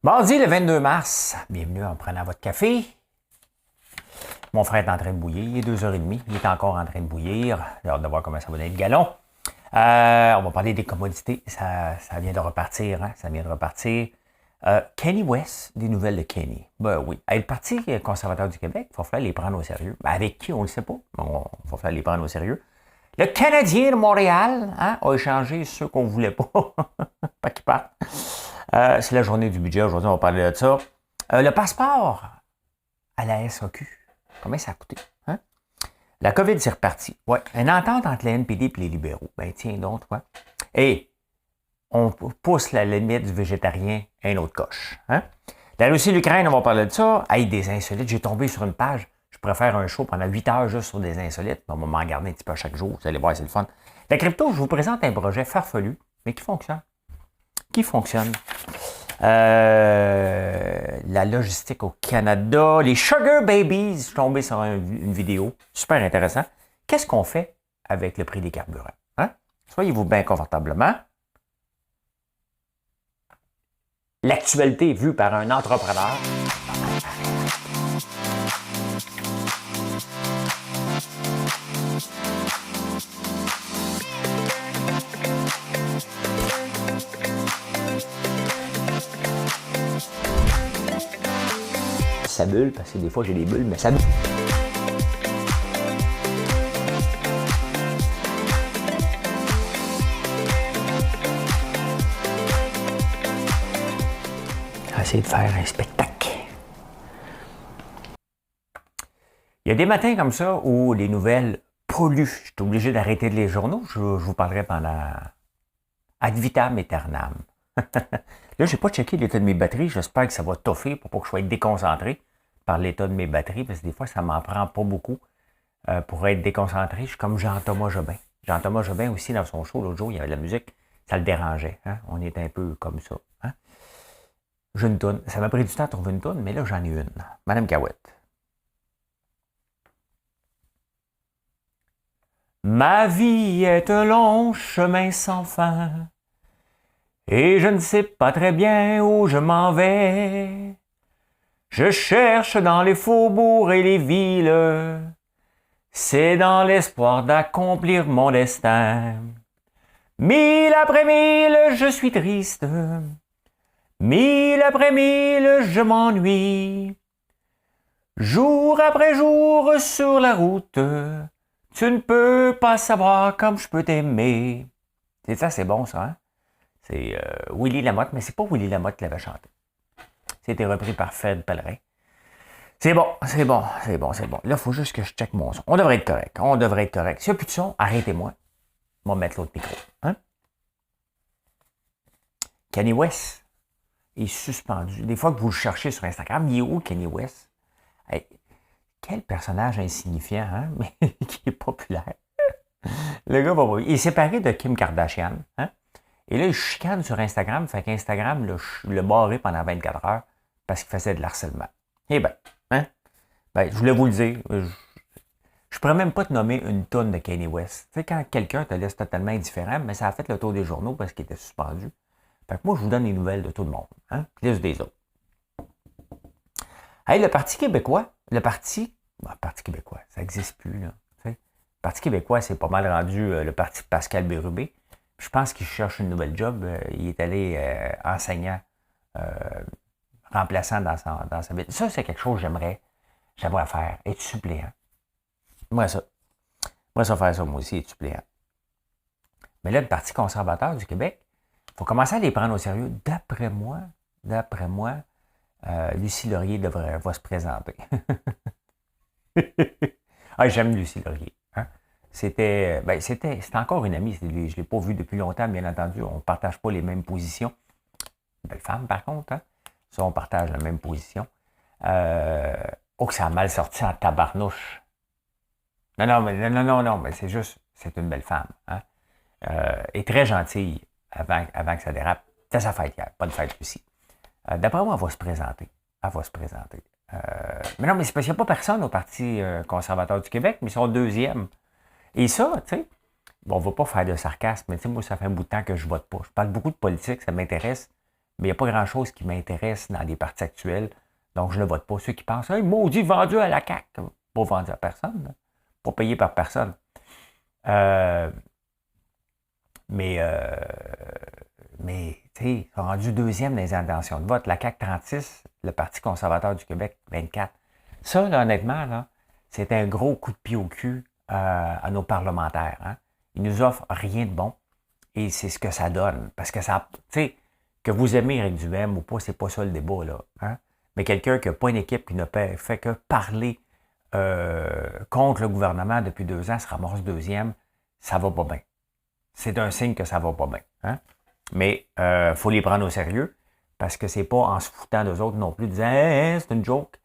Mardi, le 22 mars, bienvenue en prenant votre café. Mon frère est en train de bouillir, il est 2h30, il est encore en train de bouillir. J'ai hâte de voir comment ça va donner le galon. On va parler des commodités, ça vient de repartir, hein? Ça vient de repartir. Kanye West, des nouvelles de Kanye. Ben oui, le Parti conservateur du Québec, il va falloir les prendre au sérieux. Ben avec qui, on ne le sait pas, mais il va falloir les prendre au sérieux. Le Canadien de Montréal hein, a échangé ceux qu'on ne voulait pas, pas qu'ils partent. C'est la journée du budget. Aujourd'hui, on va parler de ça. Le passeport à la SAQ. Combien ça a coûté? Hein? La COVID, c'est reparti. Ouais, une entente entre la NPD et les libéraux. Ben tiens donc, quoi. Et on pousse la limite du végétarien à une autre coche. Hein? La Russie et l'Ukraine, on va parler de ça. Hey, des insolites. J'ai tombé sur une page. Je pourrais faire un show pendant 8 heures juste sur des insolites. On va m'en garder un petit peu chaque jour. Vous allez voir, c'est le fun. La crypto, je vous présente un projet farfelu, mais qui fonctionne. La logistique au Canada, les Sugar Babies, je suis tombé sur une vidéo, super intéressant. Qu'est-ce qu'on fait avec le prix des carburants? Hein? Soyez-vous bien confortablement. L'actualité vue par un entrepreneur. Ça bulle, parce que des fois j'ai des bulles, mais ça bulle. Essayer de faire un spectacle. Il y a des matins comme ça où les nouvelles polluent. Je suis obligé d'arrêter les journaux. Je vous parlerai pendant ad vitam aeternam. Là, je n'ai pas checké l'état de mes batteries. J'espère que ça va toffer pour pas que je sois déconcentré par l'état de mes batteries, parce que des fois, ça m'en prend pas beaucoup pour être déconcentré. Je suis comme Jean-Thomas Jobin. Jean-Thomas Jobin aussi, dans son show, l'autre jour, il y avait de la musique. Ça le dérangeait. Hein? On est un peu comme ça. Hein? J'ai une toune. Ça m'a pris du temps de trouver une toune, mais là, j'en ai une. Madame Cahouette. Ma vie est un long chemin sans fin. Et je ne sais pas très bien où je m'en vais. Je cherche dans les faubourgs et les villes. C'est dans l'espoir d'accomplir mon destin. Mille après mille, je suis triste. Mille après mille, je m'ennuie. Jour après jour sur la route, tu ne peux pas savoir comme je peux t'aimer. C'est ça, c'est bon ça, hein? C'est Willy Lamotte, mais c'est pas Willy Lamotte qui l'avait chanté. C'était repris par Fred Pellerin. C'est bon. Là, il faut juste que je check mon son. On devrait être correct. S'il n'y a plus de son, arrêtez-moi. On va mettre l'autre micro. Hein? Kanye West est suspendu. Des fois que vous le cherchez sur Instagram, il est où Kanye West? Hey, quel personnage insignifiant, hein? Mais qui est populaire. Le gars va il est séparé de Kim Kardashian, hein? Et là, il chicane sur Instagram, fait qu'Instagram le barré pendant 24 heures parce qu'il faisait de l'harcèlement. Eh bien, hein? Ben, je voulais vous le dire, je pourrais même pas te nommer une toune de Kanye West. Tu sais, quand quelqu'un te laisse totalement indifférent, mais ça a fait le tour des journaux parce qu'il était suspendu. Fait que moi, je vous donne les nouvelles de tout le monde, hein? Plus des autres. Hey, le Parti québécois, Parti québécois, ça n'existe plus, là. Tu sais. Le Parti québécois, c'est pas mal rendu le parti de Pascal Bérubé. Je pense qu'il cherche une nouvelle job. Il est allé enseignant, remplaçant dans sa ville. Ça, c'est quelque chose que j'aimerais faire. Être suppléant. Moi, ça faire ça, moi aussi, être suppléant. Mais là, le Parti conservateur du Québec, il faut commencer à les prendre au sérieux. D'après moi, Lucie Laurier va se présenter. Ah, j'aime Lucie Laurier. Hein? C'était encore une amie. Je ne l'ai pas vue depuis longtemps, bien entendu. On ne partage pas les mêmes positions. Belle femme, par contre. Hein? Ça, on partage la même position. Oh, que ça a mal sorti en tabarnouche. Non, mais c'est juste, c'est une belle femme. Hein? Et très gentille avant que ça dérape. C'était sa fête hier, pas de fête aussi. D'après moi, elle va se présenter. Mais non, mais c'est parce qu'il n'y a pas personne au Parti conservateur du Québec, mais ils sont deuxième. Et ça, tu sais, bon, on ne va pas faire de sarcasme, mais tu sais, moi, ça fait un bout de temps que je vote pas. Je parle beaucoup de politique, ça m'intéresse, Mais il n'y a pas grand-chose qui m'intéresse dans les partis actuels. Donc, je ne vote pas. Ceux qui pensent, hey, maudit vendu à la CAQ. Pas vendu à personne. Là. Pas payé par personne. Mais tu sais, ils sont rendus deuxième dans les intentions de vote. La CAQ 36, le Parti conservateur du Québec 24. Ça, là, honnêtement, là, c'est un gros coup de pied au cul à nos parlementaires. Hein. Ils nous offrent rien de bon. Et c'est ce que ça donne. Parce que ça, tu sais, que vous aimez Éric Duhem ou pas, c'est pas ça le débat, là. Hein? Mais quelqu'un qui n'a pas une équipe qui n'a fait que parler contre le gouvernement depuis 2 ans se ramasse deuxième, ça va pas bien. C'est un signe que ça va pas bien. Hein? Mais il faut les prendre au sérieux parce que c'est pas en se foutant d'eux autres non plus, disant hey, c'est une joke.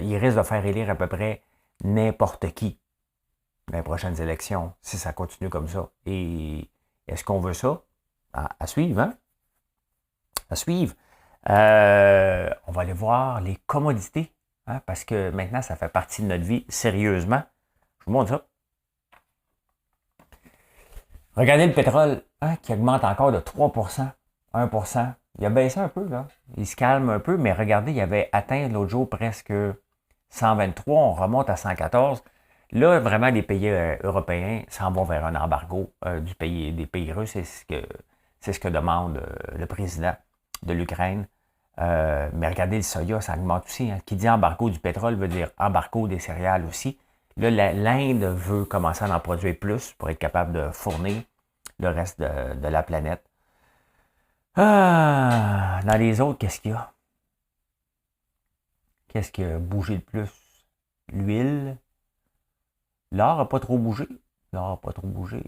Ils risquent de faire élire à peu près n'importe qui dans les prochaines élections si ça continue comme ça. Et est-ce qu'on veut ça? À suivre, hein? À suivre. On va aller voir les commodités, hein, parce que maintenant, ça fait partie de notre vie sérieusement. Je vous montre ça. Regardez le pétrole, hein, qui augmente encore de 3%, 1%. Il a baissé un peu, là. Il se calme un peu, mais regardez, il avait atteint l'autre jour presque 123, on remonte à 114. Là, vraiment, les pays européens s'en vont vers un embargo des pays russes. C'est ce que demande le président de l'Ukraine. Mais regardez, le soya, ça augmente aussi. Hein. Qui dit embargo du pétrole veut dire embargo des céréales aussi. Là, l'Inde veut commencer à en produire plus pour être capable de fournir le reste de la planète. Dans les autres, qu'est-ce qu'il y a? Qu'est-ce qui a bougé le plus? L'huile. L'or n'a pas trop bougé. L'or n'a pas trop bougé.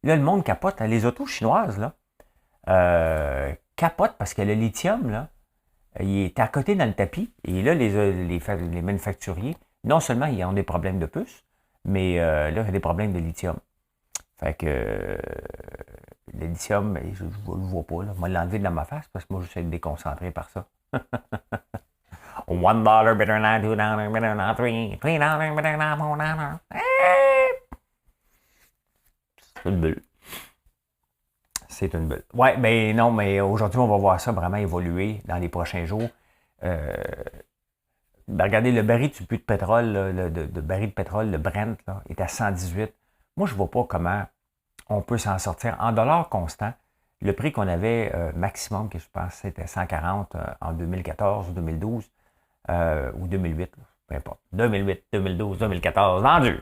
Là, le monde capote. Hein. Les autos chinoises, là, capotent parce que le lithium, là, il est à côté dans le tapis. Et là, les manufacturiers, non seulement ils ont des problèmes de puces, mais là, il y a des problèmes de lithium. Fait que le lithium, je ne le vois pas. Là. Je vais l'enlever de ma face parce que moi, je suis déconcentré par ça. $1 better than $2 better than $3, $3 better than $4. C'est une bulle. C'est une bulle. Ouais, mais non, mais aujourd'hui, on va voir ça vraiment évoluer dans les prochains jours. Regardez, le baril de pétrole, là, de baril de pétrole, le Brent, là, est à 118. Moi, je ne vois pas comment on peut s'en sortir. En dollars constants, le prix qu'on avait maximum, que je pense, c'était 140 en 2014 ou 2012, ou 2008, là, peu importe. 2008, 2012, 2014, vendu.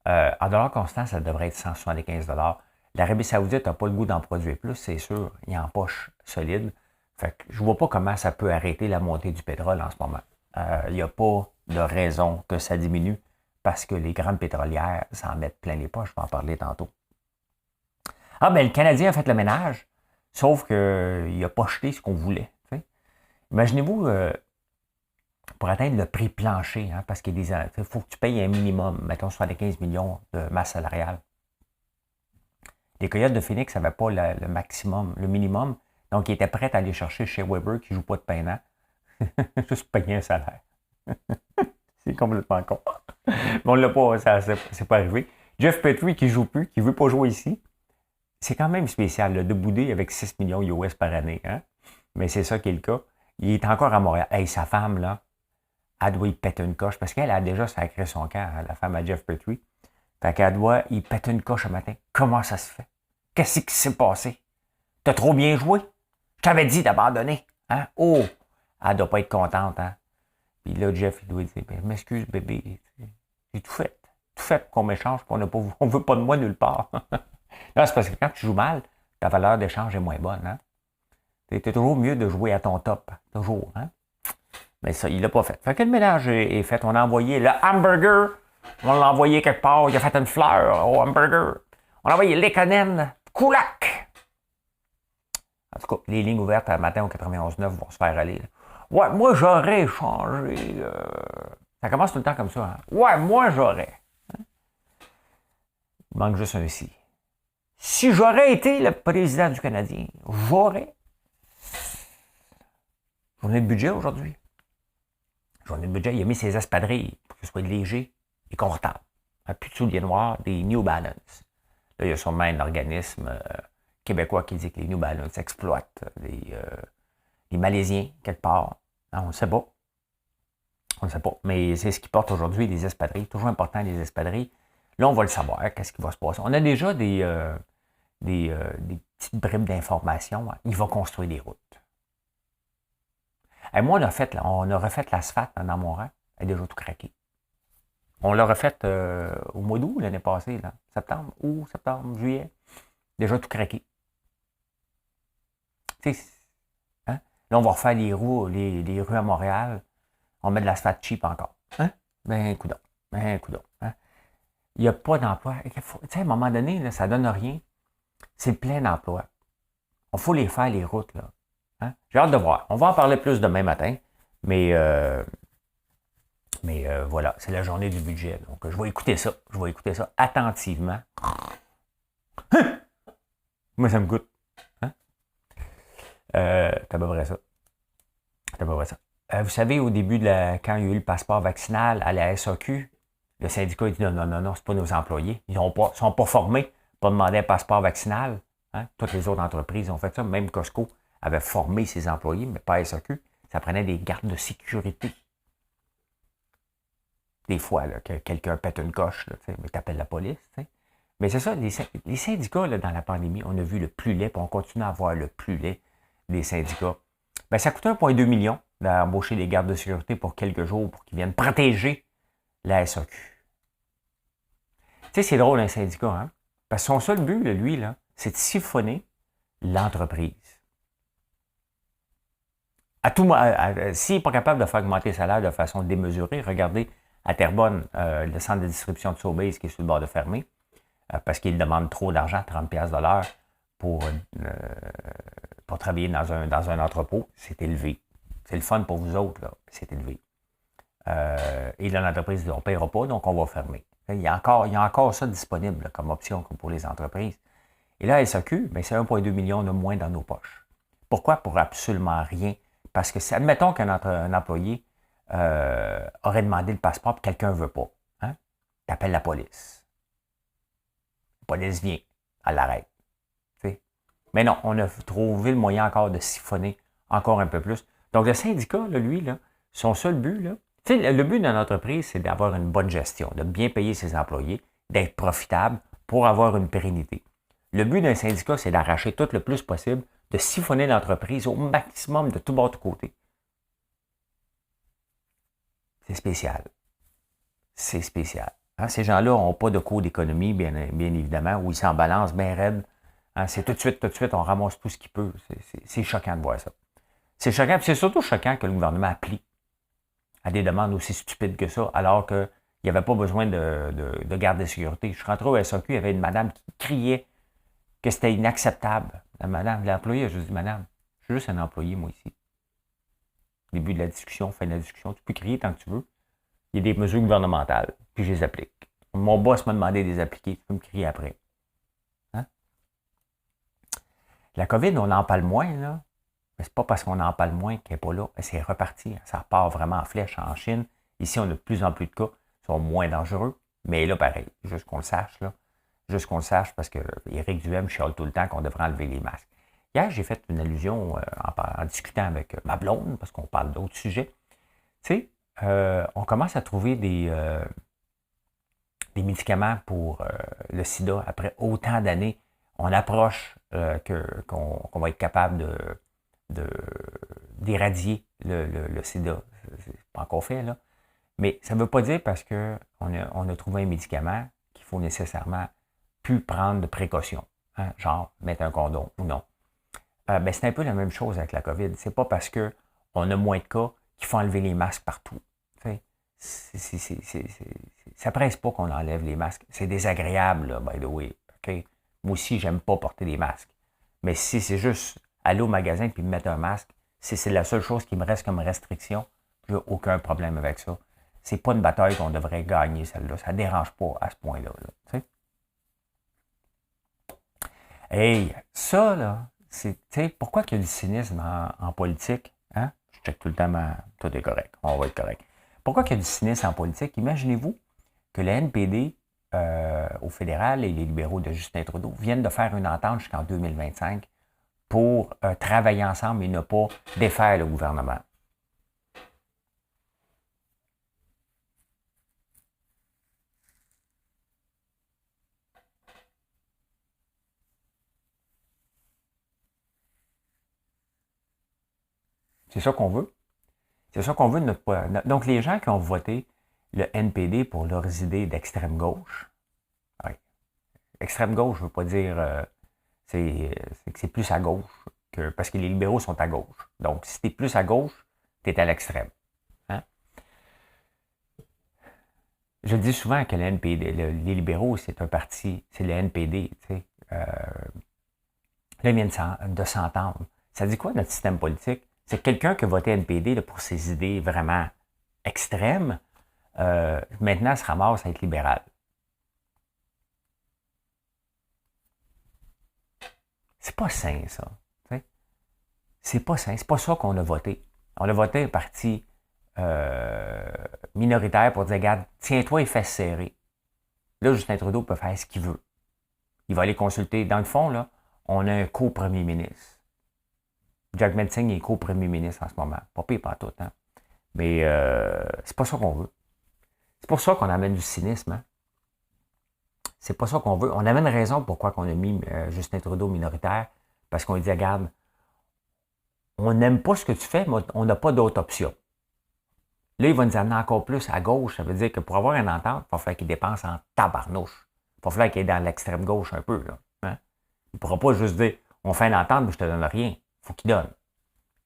En dollars constants, ça devrait être 175 $. L'Arabie Saoudite n'a pas le goût d'en produire plus, c'est sûr. Il est en poche solide. Fait que je ne vois pas comment ça peut arrêter la montée du pétrole en ce moment. Il n'y a pas de raison que ça diminue parce que les grandes pétrolières s'en mettent plein les poches. Je vais en parler tantôt. Ah, ben le Canadien a fait le ménage, sauf qu'il n'a pas acheté ce qu'on voulait. T'sais. Imaginez-vous, pour atteindre le prix plancher, hein, parce qu'il faut que tu payes un minimum, mettons 75 millions de masse salariale. Les Coyotes de Phoenix n'avaient pas le maximum, le minimum, donc ils étaient prêts à aller chercher chez Weber qui ne joue pas de peinant, juste payer un salaire. C'est complètement con. Mais on ne l'a pas, c'est pas arrivé. Jeff Petrie qui ne joue plus, qui ne veut pas jouer ici, c'est quand même spécial, là, de bouder avec 6 millions US par année. Hein? Mais c'est ça qui est le cas. Il est encore à Montréal. Hey, sa femme, là, elle doit y péter une coche, parce qu'elle a déjà sacré son camp, hein, la femme à Jeff Petrie. Fait qu'elle doit y péter une coche le matin. Comment ça se fait? Qu'est-ce qui s'est passé? T'as trop bien joué? Je t'avais dit d'abandonner. Hein? Oh! Elle doit pas être contente, hein? Puis là, Jeff, il doit dire, ben, m'excuse, bébé. J'ai tout fait. Tout fait pour qu'on m'échange, puis on veut pas de moi nulle part. Là, c'est parce que quand tu joues mal, ta valeur d'échange est moins bonne, hein? C'est toujours mieux de jouer à ton top. Toujours, hein? Mais ça, il l'a pas fait. Fait que le ménage est fait. On a envoyé le hamburger. On l'a envoyé quelque part. Il a fait une fleur au hamburger. On a envoyé Lekonen. Kulak. En tout cas, les lignes ouvertes à matin au 91.9 vont se faire aller. Là. Ouais, moi, j'aurais changé. Ça commence tout le temps comme ça. Hein? Ouais, moi, j'aurais. Hein? Il manque juste un si. Si j'aurais été le président du Canadien, j'aurais. Journée de budget aujourd'hui. Journée de budget, il a mis ses espadrilles pour que ce soit léger et confortable. Plus de souliers noirs, des New Balance. Là, il y a sûrement un organisme Québécois qui dit que les nouvelles exploitent les Malaisiens quelque part. Non, on ne sait pas. On ne sait pas. Mais c'est ce qui porte aujourd'hui les espadrilles. Toujours important, les espadrilles. Là, on va le savoir. Qu'est-ce qui va se passer? On a déjà des petites bribes d'informations. Il va construire des routes. Et moi, on a refait l'asphalte dans mon rang. Elle est déjà tout craqué. On l'a refait au mois d'août l'année passée. Là. Septembre, juillet. Déjà tout craqué. Tu sais, hein? Là, on va refaire les rues à Montréal. On met de l'asphalte cheap encore. Hein? Coudonc. Hein? Il n'y a pas d'emploi. Tu sais, à un moment donné, là, ça ne donne rien. C'est plein d'emplois. Il faut les faire, les routes. Là. Hein? J'ai hâte de voir. On va en parler plus demain matin. Mais voilà, c'est la journée du budget. Donc, je vais écouter ça. Attentivement. Hein? Moi, ça me goûte. Hein? C'est à peu près ça. Vous savez, au début, quand il y a eu le passeport vaccinal à la SAQ, le syndicat a dit non, c'est pas nos employés. Ils ne sont pas formés pour demander un passeport vaccinal. Hein? Toutes les autres entreprises ont fait ça. Même Costco avait formé ses employés, mais pas SAQ. Ça prenait des gardes de sécurité. Des fois, là, que quelqu'un pète une coche, là, mais t'appelles la police. T'sais. Mais c'est ça, les syndicats, là, dans la pandémie, on a vu le plus laid, puis on continue à voir le plus laid des syndicats. Ben, ça coûte 1,2 million d'embaucher des gardes de sécurité pour quelques jours pour qu'ils viennent protéger la SAQ. Tu sais, c'est drôle, un syndicat, hein? Parce que son seul but, là, lui, là, c'est de siphonner l'entreprise. S'il n'est pas capable de faire augmenter le salaire de façon démesurée, regardez à Terrebonne, le centre de distribution de Sobeys qui est sur le bord de fermer, parce qu'il demande trop d'argent, 30$ de l'heure, pour travailler dans un entrepôt, c'est élevé. C'est le fun pour vous autres, là, c'est élevé. Et là, l'entreprise dit, on ne paiera pas, donc on va fermer. Il y a encore ça disponible là, comme option pour les entreprises. Et là, SAQ, ben, c'est 1,2 million de moins dans nos poches. Pourquoi? Pour absolument rien. Parce que, admettons qu'un employé aurait demandé le passeport et quelqu'un ne veut pas. Hein? Tu appelles la police. La police vient, elle l'arrête. Mais non, on a trouvé le moyen encore de siphonner encore un peu plus. Donc, le syndicat, là, lui, là, son seul but, là, le but d'une entreprise, c'est d'avoir une bonne gestion, de bien payer ses employés, d'être profitable pour avoir une pérennité. Le but d'un syndicat, c'est d'arracher tout le plus possible, de siphonner l'entreprise au maximum de tout bord de côté. C'est spécial. C'est spécial. Hein? Ces gens-là n'ont pas de cours d'économie, bien évidemment, où ils s'en balancent bien raide. Hein? C'est tout de suite, on ramasse tout ce qu'il peut. C'est choquant de voir ça. C'est choquant, puis c'est surtout choquant que le gouvernement applique à des demandes aussi stupides que ça, alors qu'il n'y avait pas besoin de garde de sécurité. Je suis rentré au SAQ, il y avait une madame qui criait que c'était inacceptable. La madame, l'employé, je dis, madame, je suis juste un employé, moi, ici. Début de la discussion, fin de la discussion, tu peux crier tant que tu veux. Il y a des mesures gouvernementales, puis je les applique. Mon boss m'a demandé de les appliquer, tu peux me crier après. Hein? La COVID, on en parle moins, là. Mais c'est pas parce qu'on en parle moins qu'elle n'est pas là. C'est reparti. Ça repart vraiment en flèche en Chine. Ici, on a de plus en plus de cas. Ils sont moins dangereux. Mais là, pareil, juste qu'on le sache, là. Juste qu'on le sache, parce que Éric Duhem chiale tout le temps qu'on devrait enlever les masques. Hier, j'ai fait une allusion en discutant avec ma blonde, parce qu'on parle d'autres sujets. Tu sais, on commence à trouver des médicaments pour le sida après autant d'années. On approche qu'on va être capable d'éradier le sida. C'est pas encore fait, là. Mais ça ne veut pas dire parce qu'on a trouvé un médicament qu'il faut nécessairement plus prendre de précautions. Hein, genre, mettre un condom ou non. Ben, c'est un peu la même chose avec la COVID. C'est pas parce qu'on a moins de cas qu'il faut enlever les masques partout. Ça presse pas qu'on enlève les masques. C'est désagréable, là, by the way. Okay? Moi aussi, j'aime pas porter des masques. Mais si c'est juste aller au magasin et me mettre un masque, si c'est la seule chose qui me reste comme restriction, j'ai aucun problème avec ça. C'est pas une bataille qu'on devrait gagner, celle-là. Ça ne dérange pas à ce point-là. Là, hey, ça, là, c'est pourquoi qu'il y a du cynisme en politique? Hein? Je check tout le temps, tout est correct. On va être correct. Pourquoi qu'il y a du cynisme en politique? Imaginez-vous que la NPD au fédéral et les libéraux de Justin Trudeau viennent de faire une entente jusqu'en 2025 pour travailler ensemble et ne pas défaire le gouvernement. C'est ça qu'on veut. C'est ça qu'on veut de notre... Donc, les gens qui ont voté le NPD pour leurs idées d'extrême gauche, ouais. Extrême gauche, je ne veux pas dire... c'est que c'est plus à gauche, parce que les libéraux sont à gauche. Donc, si tu es plus à gauche, tu es à l'extrême. Hein? Je dis souvent que le NPD, les libéraux, c'est un parti, c'est le NPD. Tu sais, là, ils viennent de s'entendre. Ça dit quoi, notre système politique? C'est que quelqu'un qui a voté NPD là, pour ses idées vraiment extrêmes, maintenant se ramasse à être libéral. C'est pas sain, ça. T'sais? C'est pas sain. C'est pas ça qu'on a voté. On a voté un parti minoritaire pour dire, regarde, tiens-toi et fesses serrées. Là, Justin Trudeau peut faire ce qu'il veut. Il va aller consulter. Dans le fond, là, on a un co-premier ministre. Jack Metzing est co-premier ministre en ce moment. Pas pire, pas tout, hein. Mais c'est pas ça qu'on veut. C'est pour ça qu'on amène du cynisme, hein. C'est pas ça qu'on veut. On amène raison pourquoi on a mis Justin Trudeau minoritaire. Parce qu'on lui dit, regarde, on n'aime pas ce que tu fais, mais on n'a pas d'autre option. Là, il va nous amener encore plus à gauche. Ça veut dire que pour avoir une entente, il va falloir qu'il dépense en tabarnouche. Il va falloir qu'il est dans l'extrême gauche un peu. Là, hein? Il ne pourra pas juste dire, on fait une entente, mais je te donne rien. Il faut qu'il donne.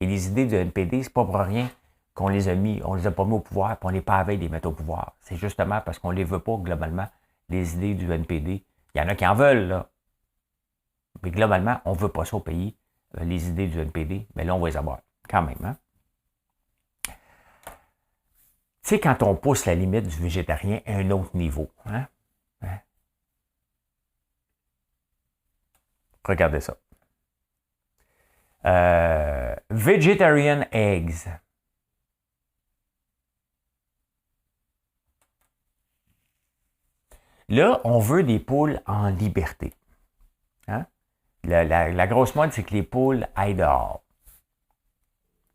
Et les idées du NPD, c'est pas pour rien qu'on les a mis, on les a pas mis au pouvoir, puis on n'est pas à veille de les mettre au pouvoir. C'est justement parce qu'on ne les veut pas, globalement, les idées du NPD. Il y en a qui en veulent, là. Mais globalement, on ne veut pas ça au pays, les idées du NPD. Mais là, on va les avoir, quand même, hein? Tu sais, quand on pousse la limite du végétarien à un autre niveau, hein? Hein? Regardez ça. Vegetarian eggs. Là, on veut des poules en liberté. Hein? La grosse mode, c'est que les poules aillent dehors.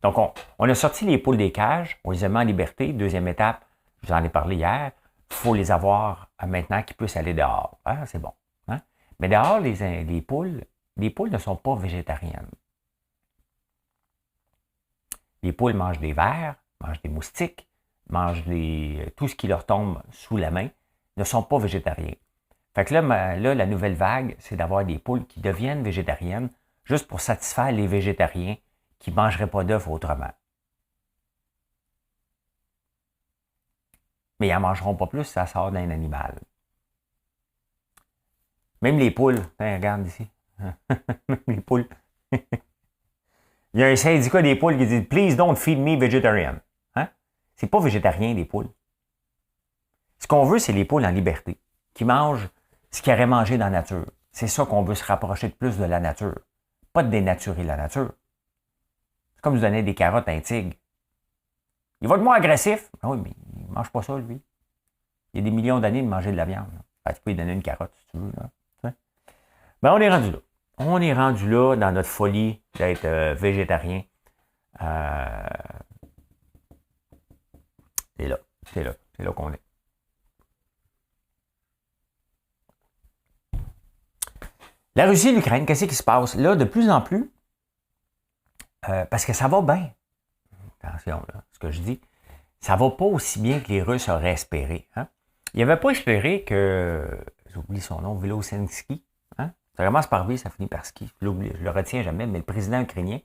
Donc, on a sorti les poules des cages, on les a mis en liberté. Deuxième étape, je vous en ai parlé hier, il faut les avoir maintenant qu'ils puissent aller dehors. Hein? C'est bon. Hein? Mais dehors, les poules ne sont pas végétariennes. Les poules mangent des vers, mangent des moustiques, mangent tout ce qui leur tombe sous la main, ne sont pas végétariens. Fait que là, la nouvelle vague, c'est d'avoir des poules qui deviennent végétariennes juste pour satisfaire les végétariens qui ne mangeraient pas d'œufs autrement. Mais ils n'en mangeront pas plus si ça sort d'un animal. Même les poules, hein, regarde ici. Les poules. Il y a un syndicat des poules qui dit « Please don't feed me vegetarian ». Hein? C'est pas végétarien, les poules. Ce qu'on veut, c'est les poules en liberté, qui mangent ce qu'ils auraient mangé dans la nature. C'est ça qu'on veut se rapprocher de plus de la nature. Pas de dénaturer la nature. C'est comme vous donner des carottes à un tigre. Il va être moins agressif. Ah oui, mais il ne mange pas ça, lui. Il y a des millions d'années de manger de la viande. Ah, tu peux lui donner une carotte, si tu veux. Là. Ben, on est rendu là. On est rendu là dans notre folie d'être végétarien. C'est là. C'est là. C'est là qu'on est. La Russie et l'Ukraine, qu'est-ce qui se passe? Là, de plus en plus, parce que ça va bien. Attention, là, ce que je dis, ça va pas aussi bien que les Russes auraient espéré. Hein? Ils n'avaient pas espéré que, j'oublie son nom, Volodymyr, hein? Ça commence par V, ça finit par ski. Je le retiens jamais, mais le président ukrainien,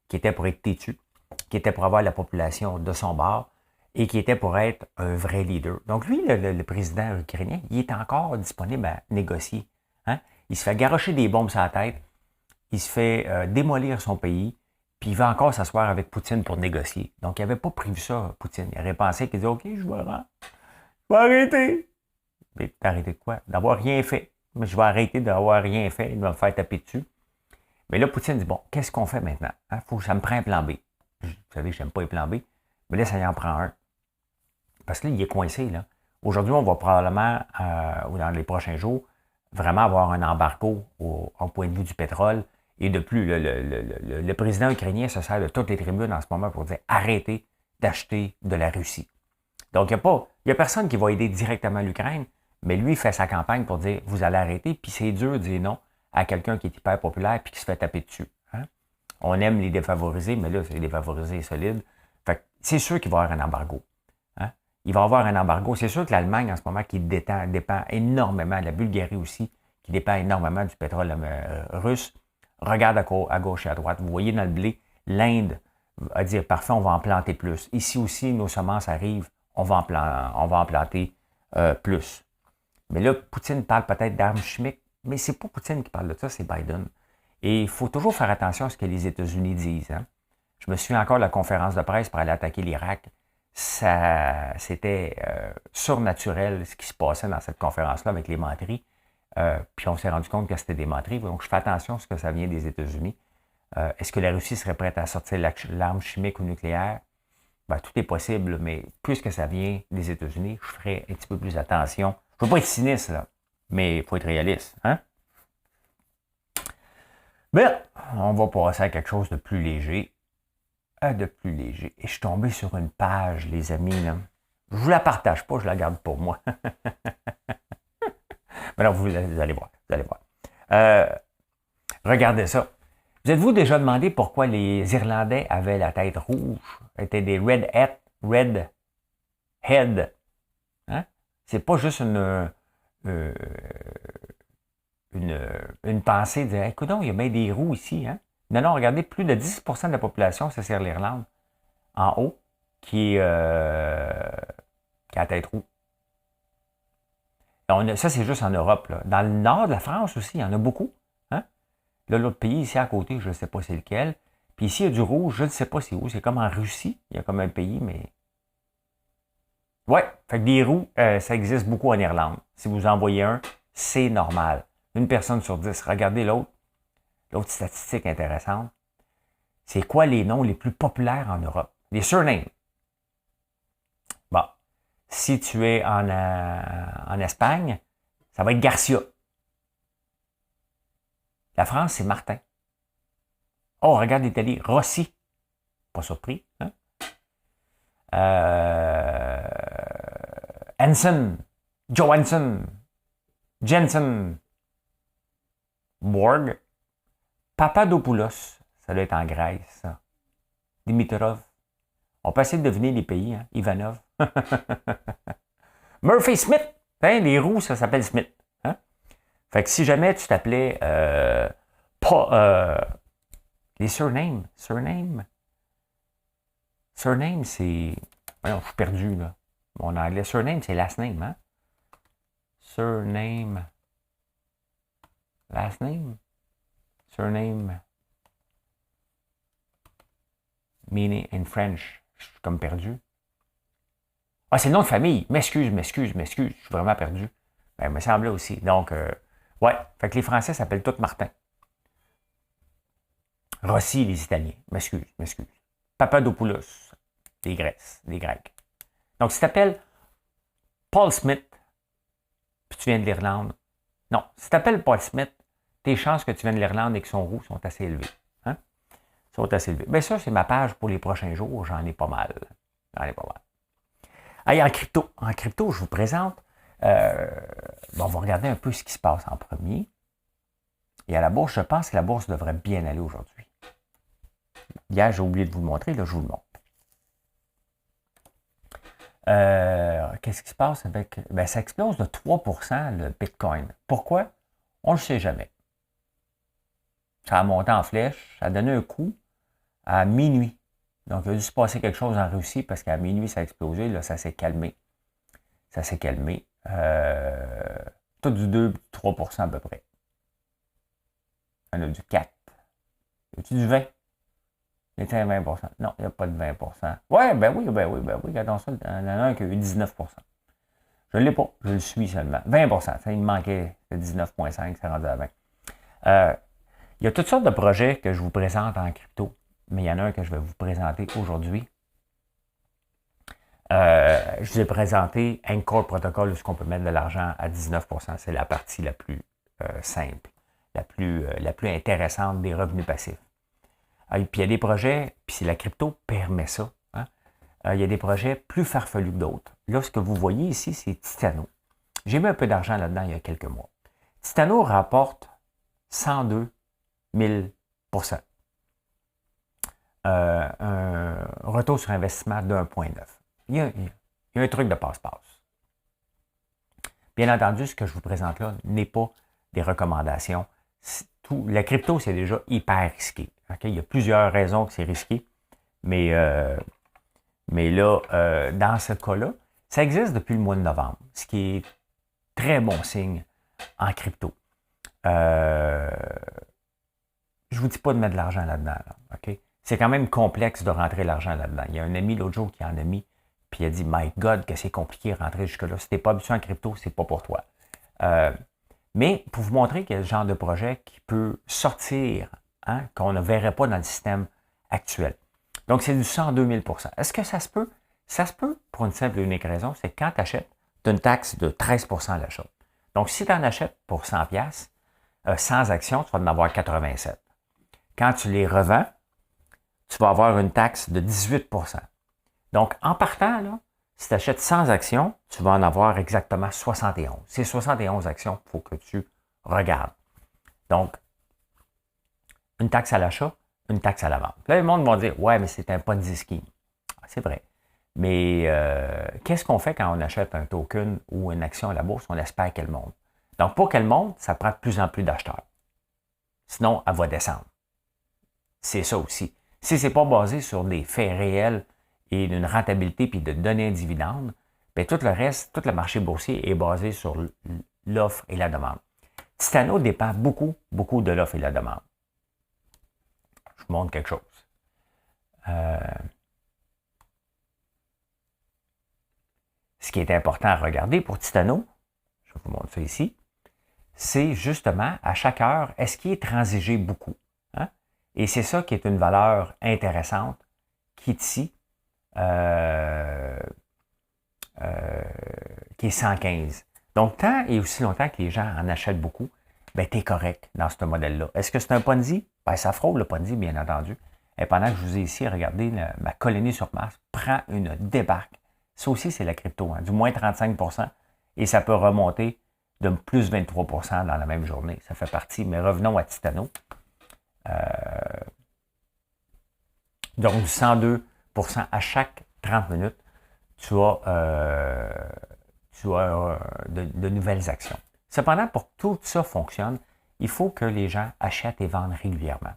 qui était pour être têtu, qui était pour avoir la population de son bord, et qui était pour être un vrai leader. Donc lui, le président ukrainien, il est encore disponible à négocier. Hein? Il se fait garrocher des bombes sur la tête, il se fait démolir son pays, puis il va encore s'asseoir avec Poutine pour négocier. Donc, il n'avait pas prévu ça, Poutine. Il aurait pensé qu'il disait, OK, je vais arrêter. Mais arrêter de quoi? D'avoir rien fait. Mais je vais arrêter d'avoir rien fait, il va me faire taper dessus. Mais là, Poutine dit, bon, qu'est-ce qu'on fait maintenant? Hein? Ça me prend un plan B. Vous savez, je n'aime pas les plans B, mais là, ça y en prend un. Parce que là, il est coincé, là. Aujourd'hui, on va probablement, ou dans les prochains jours, vraiment avoir un embargo au point de vue du pétrole. Et de plus, le président ukrainien se sert de toutes les tribunes en ce moment pour dire arrêtez d'acheter de la Russie. Donc, il n'y a personne qui va aider directement l'Ukraine, mais lui, il fait sa campagne pour dire vous allez arrêter, puis c'est dur de dire non à quelqu'un qui est hyper populaire et qui se fait taper dessus. Hein? On aime les défavorisés, mais là, c'est les défavorisés solides. Fait que c'est sûr qu'il va y avoir un embargo. Hein? Il va y avoir un embargo. C'est sûr que l'Allemagne, en ce moment, qui dépend énormément, la Bulgarie aussi, qui dépend énormément du pétrole russe, regarde à gauche et à droite. Vous voyez dans le blé, l'Inde va dire parfait, on va en planter plus. Ici aussi, nos semences arrivent, on va en planter plus. Mais là, Poutine parle peut-être d'armes chimiques, mais c'est pas Poutine qui parle de ça, c'est Biden. Et il faut toujours faire attention à ce que les États-Unis disent. Hein. Je me souviens encore de la conférence de presse pour aller attaquer l'Irak. C'était surnaturel ce qui se passait dans cette conférence-là avec les menteries. Puis on s'est rendu compte que c'était des menteries. Donc je fais attention à ce que ça vient des États-Unis. Est-ce que la Russie serait prête à sortir l'arme chimique ou nucléaire? Ben, tout est possible, mais puisque ça vient des États-Unis, je ferai un petit peu plus attention. Je ne veux pas être cynique, là, mais il faut être réaliste. Hein? Bien, on va passer à quelque chose de plus léger. Et je suis tombé sur une page, les amis. Là. Je ne vous la partage pas, je la garde pour moi. Mais non, vous allez voir. Regardez ça. Vous êtes-vous déjà demandé pourquoi les Irlandais avaient la tête rouge? Étaient des redhead. Hein? C'est pas juste une pensée de écoute, il y a bien des roues ici. Hein? Non, regardez, plus de 10% de la population, c'est sur l'Irlande, en haut, qui a la tête rouge. Ça, c'est juste en Europe. Là. Dans le nord de la France aussi, il y en a beaucoup. Hein? Là, l'autre pays, ici à côté, je ne sais pas c'est lequel. Puis ici, il y a du rouge, je ne sais pas c'est où. C'est comme en Russie. Il y a comme un pays, mais... Ouais, fait que des roues, ça existe beaucoup en Irlande. Si vous en voyez un, c'est normal. Une personne sur 10. Regardez l'autre. L'autre statistique intéressante. C'est quoi les noms les plus populaires en Europe? Les surnames. Bon. Si tu es en Espagne, ça va être Garcia. La France, c'est Martin. Oh, regarde l'Italie, Rossi. Pas surpris. Hein? Hansen, Johansson, Jensen, Borg, Papadopoulos. Ça doit être en Grèce, ça. Dimitrov. On peut essayer de deviner les pays, hein? Ivanov. Murphy Smith. Hein, les roues, ça s'appelle Smith. Hein? Fait que si jamais tu t'appelais les surnames. Surname, c'est... Voyons, je suis perdu, là. Mon anglais. Surname, c'est last name, hein? Surname. Last name. Surname. Meaning in French. Je suis comme perdu. Ah, c'est le nom de famille. M'excuse. Je suis vraiment perdu. Ben, il me semblait aussi. Donc, ouais. Fait que les Français s'appellent tous Martin. Rossi, les Italiens. M'excuse. Papadopoulos, les Grecs. Donc, si tu t'appelles Paul Smith, puis tu viens de l'Irlande, non, si tu t'appelles Paul Smith, tes chances que tu viennes de l'Irlande et que son roux sont assez élevées. Hein? Bien, ça, c'est ma page pour les prochains jours. J'en ai pas mal. Allez, en crypto, je vous présente. On va regarder un peu ce qui se passe en premier. Et à la bourse, je pense que la bourse devrait bien aller aujourd'hui. Hier, j'ai oublié de vous le montrer, là, je vous le montre. Qu'est-ce qui se passe avec... Ben, ça explose de 3% le Bitcoin. Pourquoi? On ne le sait jamais. Ça a monté en flèche, ça a donné un coup à minuit. Donc, il a dû se passer quelque chose en Russie parce qu'à minuit, ça a explosé. Là, ça s'est calmé. Tout du 2-3% à peu près. Il y en a du 4. Y a-tu du 20? Il était à 20%. Non, il n'y a pas de 20%. Ouais, ben oui. Regardons ça. Il y en a un qui a eu 19%. Je ne l'ai pas. Je le suis seulement. 20%. Ça, il me manquait 19,5. C'est rendu à 20. Il y a toutes sortes de projets que je vous présente en crypto. Mais il y en a un que je vais vous présenter aujourd'hui. Je vous ai présenté Anchor Protocol, où ce qu'on peut mettre de l'argent à 19 %. C'est la partie la plus simple, la plus intéressante des revenus passifs. Puis il y a des projets, puis la crypto permet ça. Hein? Il y a des projets plus farfelus que d'autres. Là, ce que vous voyez ici, c'est Titano. J'ai mis un peu d'argent là-dedans il y a quelques mois. Titano rapporte 102 000 %. Un retour sur investissement de 1,9. Il y a un truc de passe-passe. Bien entendu, ce que je vous présente là n'est pas des recommandations. La crypto, c'est déjà hyper risqué. Okay? Il y a plusieurs raisons que c'est risqué, mais là, dans ce cas-là, ça existe depuis le mois de novembre, ce qui est très bon signe en crypto. Je ne vous dis pas de mettre de l'argent là-dedans. Là, okay? C'est quand même complexe de rentrer l'argent là-dedans. Il y a un ami l'autre jour qui en a mis, puis il a dit « My God, que c'est compliqué de rentrer jusque-là. Si tu n'es pas habitué en crypto, c'est pas pour toi. » Mais pour vous montrer qu'il y a le genre de projet qui peut sortir, hein, qu'on ne verrait pas dans le système actuel. Donc, c'est du 102 000 %. Est-ce que ça se peut? Ça se peut pour une simple et unique raison, c'est que quand tu achètes, tu as une taxe de 13 % à l'achat. Donc, si tu en achètes pour 100 $, sans action, tu vas en avoir 87. Quand tu les revends, tu vas avoir une taxe de 18 %. Donc, en partant, là, si tu achètes sans action, tu vas en avoir exactement 71. C'est 71 actions qu'il faut que tu regardes. Donc, une taxe à l'achat, une taxe à la vente. Là, le monde va dire « Ouais, mais c'est un Ponzi scheme. » C'est vrai. Mais qu'est-ce qu'on fait quand on achète un token ou une action à la bourse? On espère qu'elle monte. Donc, pour qu'elle monte, ça prend de plus en plus d'acheteurs. Sinon, elle va descendre. C'est ça aussi. Si ce n'est pas basé sur des faits réels et d'une rentabilité puis de donner un dividende, bien, tout le reste, tout le marché boursier est basé sur l'offre et la demande. Titano dépend beaucoup, beaucoup de l'offre et la demande. Je vous montre quelque chose. Ce qui est important à regarder pour Titano, je vous montre ça ici, c'est justement à chaque heure, est-ce qu'il est transigé beaucoup? Hein? Et c'est ça qui est une valeur intéressante qui est ici, qui est 115. Donc, tant et aussi longtemps que les gens en achètent beaucoup, bien, tu es correct dans ce modèle-là. Est-ce que c'est un Ponzi? Bien, ça frôle le Ponzi, bien entendu. Et pendant que je vous ai ici, regardez, ma colonie sur Mars prend une débarque. Ça aussi, c'est la crypto, hein, du moins 35 % et ça peut remonter de plus 23 % dans la même journée. Ça fait partie, mais revenons à Titano. Donc, du 102 % à chaque 30 minutes, tu as de nouvelles actions. Cependant, pour que tout ça fonctionne, il faut que les gens achètent et vendent régulièrement.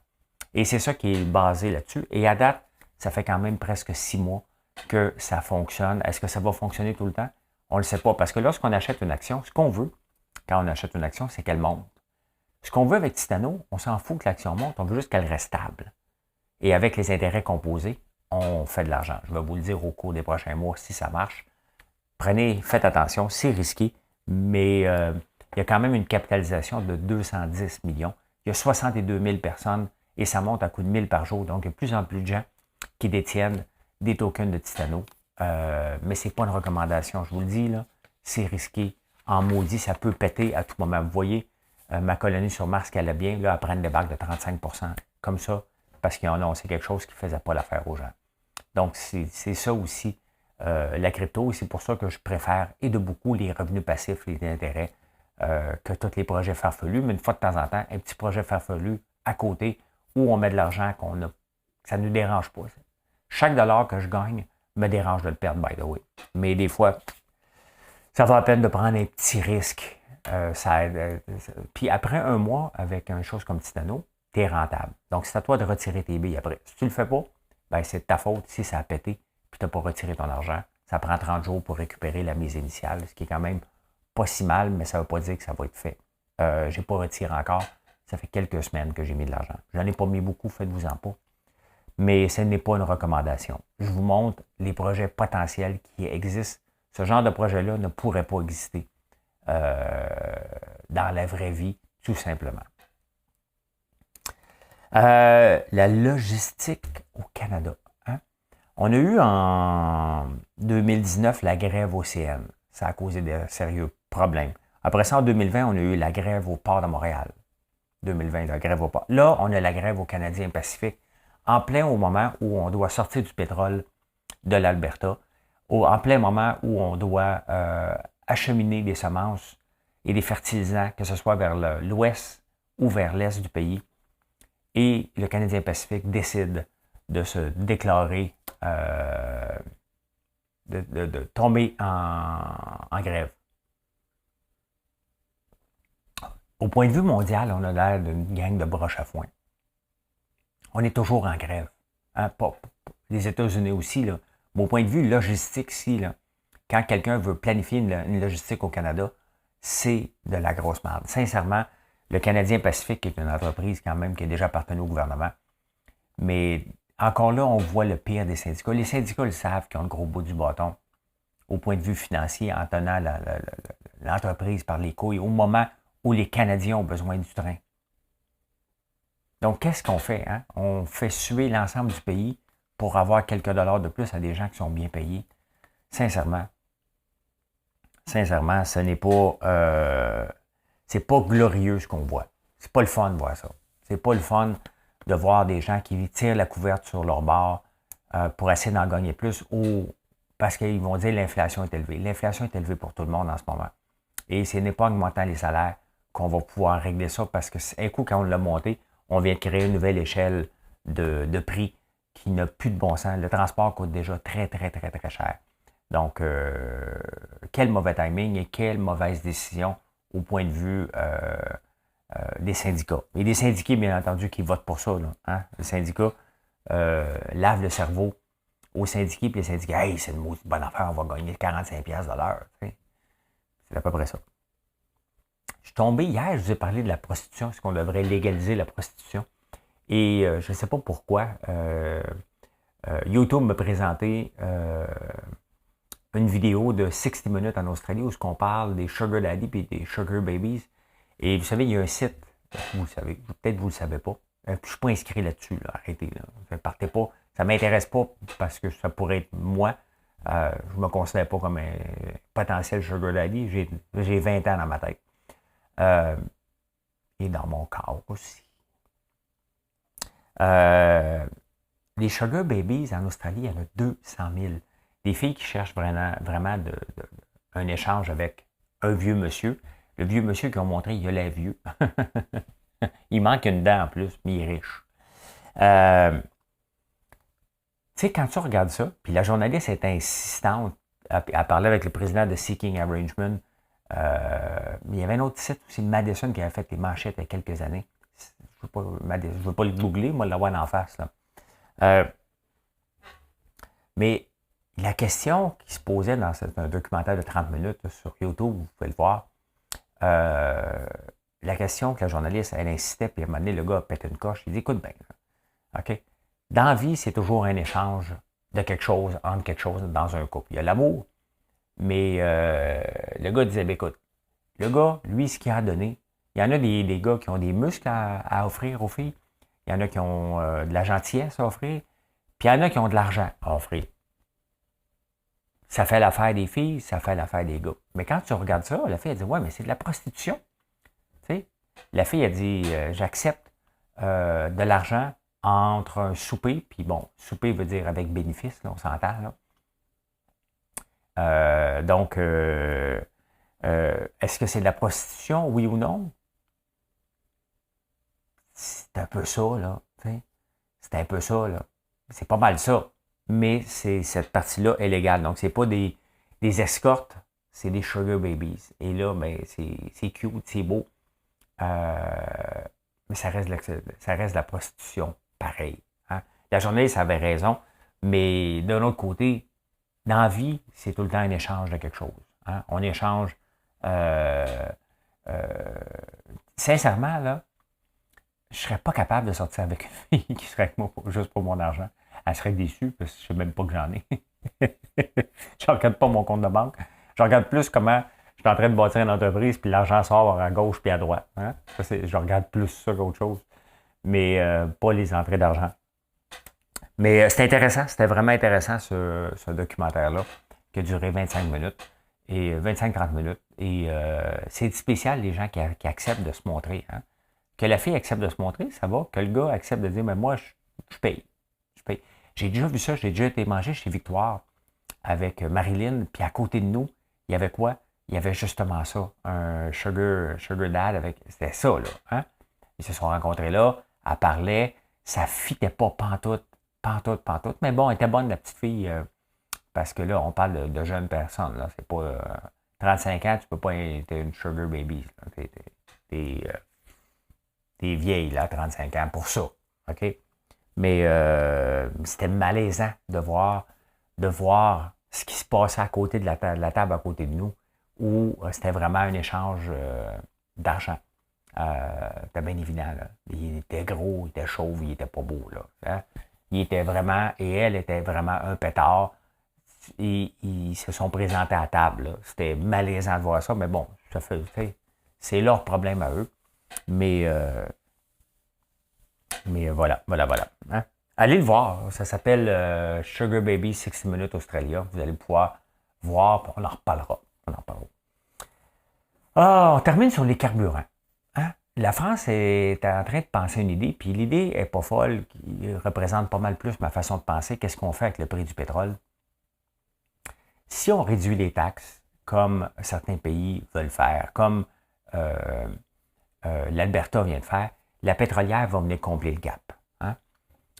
Et c'est ça qui est basé là-dessus. Et à date, ça fait quand même presque 6 mois que ça fonctionne. Est-ce que ça va fonctionner tout le temps? On ne le sait pas. Parce que lorsqu'on achète une action, ce qu'on veut, quand on achète une action, c'est qu'elle monte. Ce qu'on veut avec Titano, on s'en fout que l'action monte, on veut juste qu'elle reste stable. Et avec les intérêts composés, on fait de l'argent. Je vais vous le dire au cours des prochains mois si ça marche. Faites attention, c'est risqué, mais il y a quand même une capitalisation de 210 millions. Il y a 62 000 personnes et ça monte à coup de 1000 par jour. Donc, il y a de plus en plus de gens qui détiennent des tokens de Titano. Mais ce n'est pas une recommandation, je vous le dis, là, c'est risqué. En maudit, ça peut péter à tout moment. Vous voyez, ma colonie sur Mars qui allait bien, là, elle prend une débarque de 35 % comme ça, parce qu'ils ont annoncé quelque chose qui ne faisait pas l'affaire aux gens. Donc, c'est ça aussi, la crypto, et c'est pour ça que je préfère, et de beaucoup, les revenus passifs, les intérêts, que tous les projets farfelus, mais une fois de temps en temps, un petit projet farfelu à côté, où on met de l'argent ça ne nous dérange pas. Chaque dollar que je gagne me dérange de le perdre, by the way. Mais des fois, ça vaut la peine de prendre un petit risque. Puis après un mois, avec une chose comme Titano, tu es rentable. Donc, c'est à toi de retirer tes billes après. Si tu ne le fais pas, ben, c'est de ta faute si ça a pété puis tu n'as pas retiré ton argent. Ça prend 30 jours pour récupérer la mise initiale, ce qui est quand même pas si mal, mais ça ne veut pas dire que ça va être fait. Je n'ai pas retiré encore. Ça fait quelques semaines que j'ai mis de l'argent. Je n'en ai pas mis beaucoup, faites-vous-en pas. Mais ce n'est pas une recommandation. Je vous montre les projets potentiels qui existent. Ce genre de projet-là ne pourrait pas exister dans la vraie vie, tout simplement. La logistique au Canada. Hein? On a eu en 2019 la grève au CN. Ça a causé de sérieux problèmes. Après ça, en 2020, on a eu la grève au port de Montréal. 2020, la grève au port. Là, on a la grève au Canadien Pacifique, en plein au moment où on doit sortir du pétrole de l'Alberta, en plein moment où on doit acheminer des semences et des fertilisants, que ce soit vers l'ouest ou vers l'est du pays. Et le Canadien Pacifique décide de se déclarer, de tomber en grève. Au point de vue mondial, on a l'air d'une gang de broches à foin. On est toujours en grève. Hein? Pas les États-Unis aussi, là. Mais au point de vue logistique, ici, là, quand quelqu'un veut planifier une logistique au Canada, c'est de la grosse merde. Sincèrement, le Canadien Pacifique est une entreprise quand même qui est déjà appartenue au gouvernement. Mais encore là, on voit le pire des syndicats. Les syndicats le savent qu'ils ont le gros bout du bâton au point de vue financier en tenant l'entreprise par les couilles au moment où les Canadiens ont besoin du train. Donc, qu'est-ce qu'on fait? Hein? On fait suer l'ensemble du pays pour avoir quelques dollars de plus à des gens qui sont bien payés. Sincèrement, ce n'est pas, c'est pas glorieux ce qu'on voit. C'est pas le fun de voir ça. C'est pas le fun de voir des gens qui tirent la couverte sur leur bord pour essayer d'en gagner plus ou parce qu'ils vont dire que l'inflation est élevée. L'inflation est élevée pour tout le monde en ce moment. Et ce n'est pas en augmentant les salaires qu'on va pouvoir régler ça parce que un coup, quand on l'a monté, on vient de créer une nouvelle échelle de prix qui n'a plus de bon sens. Le transport coûte déjà très, très, très, très cher. Donc, quel mauvais timing et quelle mauvaise décision au point de vue des syndicats. Et des syndiqués, bien entendu, qui votent pour ça. Là, hein? Les syndicats lavent le cerveau aux syndiqués, puis les syndicats, hey, c'est une bonne affaire, on va gagner 45$ de l'heure. C'est à peu près ça. Je suis tombé hier, je vous ai parlé de la prostitution, est-ce qu'on devrait légaliser la prostitution? Et je ne sais pas pourquoi. YouTube m'a présenté une vidéo de 60 minutes en Australie où on parle des sugar daddy et des sugar babies. Et vous savez, il y a un site, vous le savez, peut-être vous ne le savez pas. Je ne suis pas inscrit là-dessus, là. Arrêtez. Là. Ne partez pas. Ça ne m'intéresse pas parce que ça pourrait être moi. Je ne me considère pas comme un potentiel sugar daddy. J'ai 20 ans dans ma tête. Et dans mon corps aussi. Les sugar babies en Australie, il y en a 200 000. Des filles qui cherchent vraiment un échange avec un vieux monsieur. Le vieux monsieur qui ont montré, il a l'air vieux. Il manque une dent en plus, mais il est riche. Tu sais, quand tu regardes ça, puis la journaliste est insistante à parler avec le président de Seeking Arrangement. Il y avait un autre site aussi, Madison, qui avait fait des manchettes il y a quelques années. Je ne veux pas le googler, moi, l'avoir en face. Là. Mais la question qui se posait dans un documentaire de 30 minutes là, sur YouTube, vous pouvez le voir, la question que la journaliste, elle insistait, puis à un moment donné, le gars a pété une coche, il dit, écoute bien, OK? Dans la vie, c'est toujours un échange de quelque chose, entre quelque chose dans un couple. Il y a l'amour, mais le gars disait, ben, écoute, le gars, lui, ce qu'il a donné, il y en a des gars qui ont des muscles à offrir aux filles, il y en a qui ont de la gentillesse à offrir, puis il y en a qui ont de l'argent à offrir. Ça fait l'affaire des filles, ça fait l'affaire des gars. Mais quand tu regardes ça, la fille, elle dit, ouais, mais c'est de la prostitution. Tu sais, la fille, elle dit, j'accepte de l'argent entre un souper, puis bon, souper veut dire avec bénéfice, là, on s'entend, là. Donc, est-ce que c'est de la prostitution, oui ou non? C'est un peu ça, là. T'sais. C'est un peu ça, là. C'est pas mal ça. Mais cette partie-là est légale. Donc, c'est pas des escortes, c'est des sugar babies. Et là, ben, c'est cute, c'est beau. Mais ça reste de la prostitution, pareil. Hein? La journaliste avait raison, mais d'un autre côté, dans la vie, c'est tout le temps un échange de quelque chose. Hein? On échange. Sincèrement, là, je ne serais pas capable de sortir avec une fille qui serait avec moi juste pour mon argent. Elle serait déçue parce que je ne sais même pas que j'en ai. Je ne regarde pas mon compte de banque. Je regarde plus comment je suis en train de bâtir une entreprise puis l'argent sort à gauche puis à droite. Hein? Je regarde plus ça qu'autre chose. Mais pas les entrées d'argent. Mais c'était intéressant, c'était vraiment intéressant ce documentaire-là, qui a duré 25 minutes, et 25-30 minutes. Et c'est spécial, les gens qui acceptent de se montrer. Hein. Que la fille accepte de se montrer, ça va. Que le gars accepte de dire, mais moi, je paye. Je paye. J'ai déjà vu ça, j'ai déjà été manger chez Victoire avec Marilyn, puis à côté de nous, il y avait quoi? Il y avait justement ça, un sugar dad avec. C'était ça, là. Hein? Ils se sont rencontrés là, elle parlait, ça fitait pas pantoute, pantoute. Mais bon, elle était bonne, la petite fille, parce que là, on parle de jeunes personnes, là. C'est pas 35 ans, tu peux pas être une sugar baby. T'es vieille, là, 35 ans, pour ça. OK? Mais c'était malaisant de voir ce qui se passait à côté de la table à côté de nous, où c'était vraiment un échange d'argent. C'était bien évident. Là. Il était gros, il était chauve, il était pas beau. Là, hein? Il était vraiment, et elle était vraiment un pétard. Ils se sont présentés à table. Là. C'était malaisant de voir ça, mais bon, ça fait, c'est leur problème à eux. Mais voilà. Hein? Allez le voir. Ça s'appelle Sugar Baby 60 Minutes Australia. Vous allez pouvoir voir, puis on en reparlera. Ah, on termine sur les carburants. Hein? La France est en train de penser une idée, puis l'idée n'est pas folle, qui représente pas mal plus ma façon de penser. Qu'est-ce qu'on fait avec le prix du pétrole? Si on réduit les taxes, comme certains pays veulent faire, comme l'Alberta vient de faire, la pétrolière va venir combler le gap. Hein?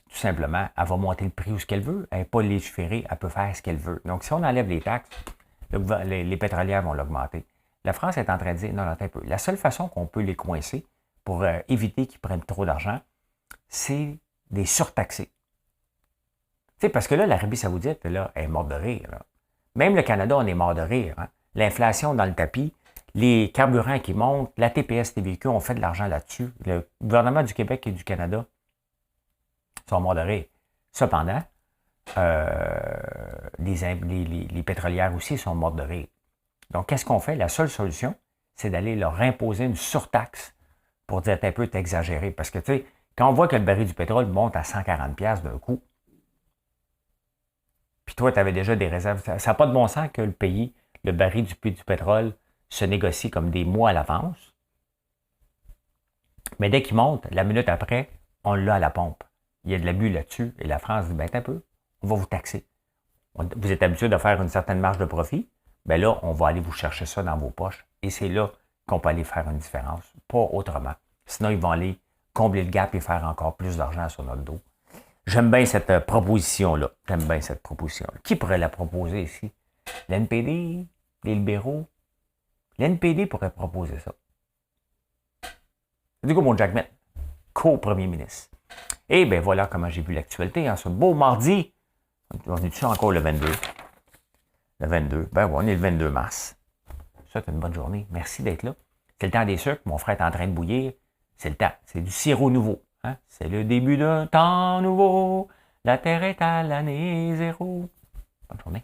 Tout simplement, elle va monter le prix où ce qu'elle veut. Elle n'est pas légiférée, elle peut faire ce qu'elle veut. Donc, si on enlève les taxes, les pétrolières vont l'augmenter. La France est en train de dire, non, attends un peu. La seule façon qu'on peut les coincer pour éviter qu'ils prennent trop d'argent, c'est des surtaxés. Tu sais, parce que là, l'Arabie saoudite, là, elle est morte de rire. Là. Même le Canada, on est mort de rire. Hein? L'inflation dans le tapis, les carburants qui montent, la TPS, TVQ, on fait de l'argent là-dessus. Le gouvernement du Québec et du Canada sont morts de rire. Cependant, les pétrolières aussi sont mortes de rire. Donc, qu'est-ce qu'on fait? La seule solution, c'est d'aller leur imposer une surtaxe pour dire un peu, t'es exagéré. Parce que, tu sais, quand on voit que le baril du pétrole monte à 140$ d'un coup, puis toi, tu avais déjà des réserves, ça n'a pas de bon sens que le pays, le baril du pétrole, se négocie comme des mois à l'avance. Mais dès qu'il monte, la minute après, on l'a à la pompe. Il y a de l'abus là-dessus. Et la France dit, ben, un peu, on va vous taxer. Vous êtes habitué de faire une certaine marge de profit. Bien là, on va aller vous chercher ça dans vos poches. Et c'est là qu'on peut aller faire une différence. Pas autrement. Sinon, ils vont aller combler le gap et faire encore plus d'argent sur notre dos. J'aime bien cette proposition-là. Qui pourrait la proposer ici? L'NPD? Les libéraux? L'NPD pourrait proposer ça. Du coup, mon Jack Met, co-premier ministre. Et bien voilà comment j'ai vu l'actualité. En ce beau mardi, on est-tu encore le 22? Le 22. Ben ouais, on est le 22 mars. Ça, c'est une bonne journée. Merci d'être là. C'est le temps des sucres. Mon frère est en train de bouillir. C'est le temps. C'est du sirop nouveau. Hein? C'est le début d'un temps nouveau. La terre est à l'année zéro. Bonne journée.